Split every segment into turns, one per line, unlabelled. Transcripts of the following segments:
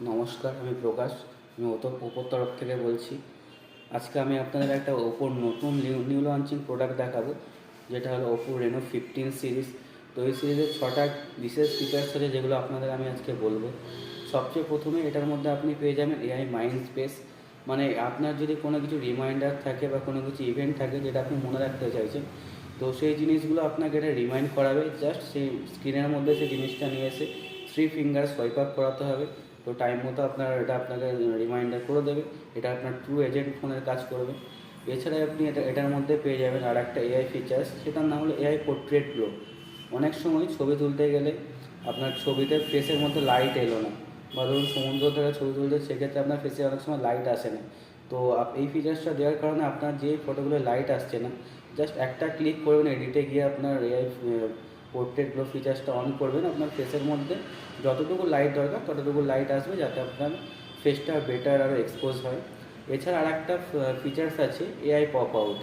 নমস্কার, আমি প্রকাশ। আমি ওপোর তরফ থেকে বলছি। আজকে আমি আপনাদের একটা ওপোর নতুন নিউ লঞ্চিং প্রোডাক্ট দেখাবো, যেটা হলো ওপো রেনো 15 সিরিজ। তো এই সিরিজের 6টা বিশেষ ফিচার্স আছে, যেগুলো আপনাদের আমি আজকে বলবো। সবচেয়ে প্রথমে এটার মধ্যে আপনি পেয়ে যাবেন এআই মাইন্ড স্পেস। মানে আপনার যদি কোনো কিছু রিমাইন্ডার থাকে বা কোনো কিছু ইভেন্ট থাকে যেটা আপনি মনে রাখতে চাইছেন, তো সেই জিনিসগুলো আপনাকে এটা রিমাইন্ড করাবে। জাস্ট সেই স্ক্রিনের মধ্যে সেই জিনিসটা নিয়ে এসে 3 ফিঙ্গার সোয়াইপ আপ করাতে হবে। তো টাইম মতো এটা আপনাকে রিমাইন্ডার করে দেবে। এটা আপনার ট্রু এজেন্ট ফোনের কাজ করবে। এছাড়া আপনি এটার মধ্যে পেয়ে যাবেন আর একটা এআই ফিচার্স, সেটার নাম হলো এআই পোর্ট্রেট গ্লো। অনেক সময় ছবি তুলতে গেলে আপনার ছবিতে ফেসের মধ্যে লাইট এলো না, বা ধরুন সমুদ্র থেকে ছবি তুলতে, সেক্ষেত্রে আপনার ফেসে অনেক সময় লাইট আসে না। তো এই ফিচার্সটা দেওয়ার কারণে আপনার যে ফটোগুলো লাইট আসছে না, জাস্ট একটা ক্লিক করবেন, এডিটে গিয়ে আপনার এআই পোর্ট্রেট গ্লো ফিচার্সটা অন করবেন। আপনার ফেসের মধ্যে যতটুকু লাইট দরকার ততটুকু লাইট আসবে, যাতে আপনার ফেসটা বেটার আরও এক্সপোজ হয়। এছাড়া আর একটা ফিচার্স আছে এআই পপ আউট।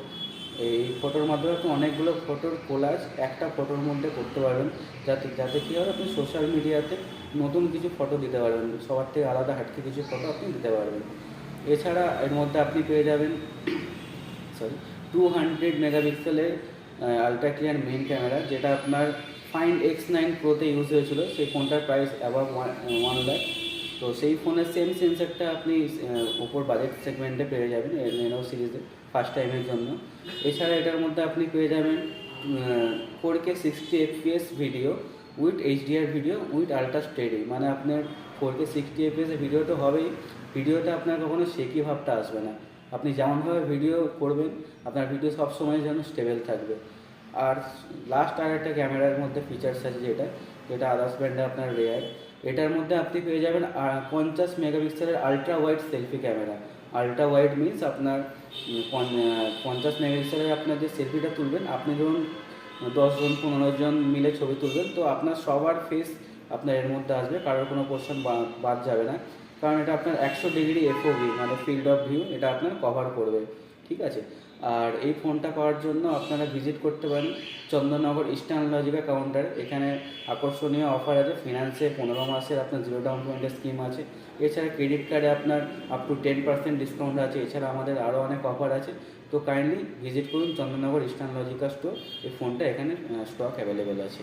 এই ফটোর মাধ্যমে আপনি অনেকগুলো ফটোর কোলাজ একটা ফটোর মধ্যে করতে পারবেন, যাতে যাতে কী হবে, আপনি সোশ্যাল মিডিয়াতে নতুন কিছু ফটো দিতে পারবেন, সবার থেকে আলাদা হাটকে কিছু ফটো আপনি দিতে পারবেন। এছাড়া এর মধ্যে আপনি পেয়ে যাবেন 200 মেগাপিক্সেলের আলট্রা ক্লিয়ার মেইন ক্যামেরা, যেটা আপনার ফাইন্ড X9 প্রোতে ইউজ হয়েছিল। সেই ফোনটার প্রাইস অ্যাবাভ 1 লাখ। তো সেই ফোনের সেম সেন্সারটা আপনি ওপর বাজেট সেগমেন্টে পেয়ে যাবেন রেনো সিরিজে ফার্স্ট টাইমের জন্য। এছাড়া এটার মধ্যে আপনি পেয়ে যাবেন 4K 60 FPS video with HDR video with ultra steady. মানে আপনার 4K 60 FPS ভিডিও তো হবেই, ভিডিওটা আপনার কখনো শেকি ভাবটা আসবে না। আপনি যেমনভাবে ভিডিও করবেন, আপনার ভিডিও সবসময়ের জন্য স্টেবল থাকবে। আর লাস্ট আর একটা ক্যামেরার মধ্যে ফিচার্স আছে, যেটা আদার্স ব্র্যান্ডে আপনার রেয়ার। এটার মধ্যে আপনি পেয়ে যাবেন 50 মেগাপিক্সেলের ultra wide selfie camera. Ultra wide means আপনার 50 মেগাপিক্সেলের আপনার যে সেলফিটা তুলবেন, আপনি ধরুন 10 জন 15 জন মিলে ছবি তুলবেন, তো আপনার সবার ফেস আপনার এর মধ্যে আসবে, কারোর কোনো পোর্শন বাদ যাবে না। কারণ এটা আপনার 100 ডিগ্রি এফওভি মানে ফিল্ড অফ ভিউ এটা আপনার কভার করবে। ঠিক আছে। আর এই ফোনটা পাওয়ার জন্য আপনারা ভিজিট করতে পারেন চন্দননগর ইস্টার্ন লজিকা কাউন্টার। এখানে আকর্ষণীয় অফার আছে, ফিনান্সে 15 মাসের আপনার 0 ডাউন পেমেন্টের স্কিম আছে। এছাড়া ক্রেডিট কার্ডে আপনার আপ টু 10% ডিসকাউন্ট আছে। এছাড়া আমাদের আরও অনেক অফার আছে। তো কাইন্ডলি ভিজিট করুন চন্দননগর ইস্টার্ন লজিকা স্টোর। এই ফোনটা এখানে স্টক অ্যাভেলেবেল আছে।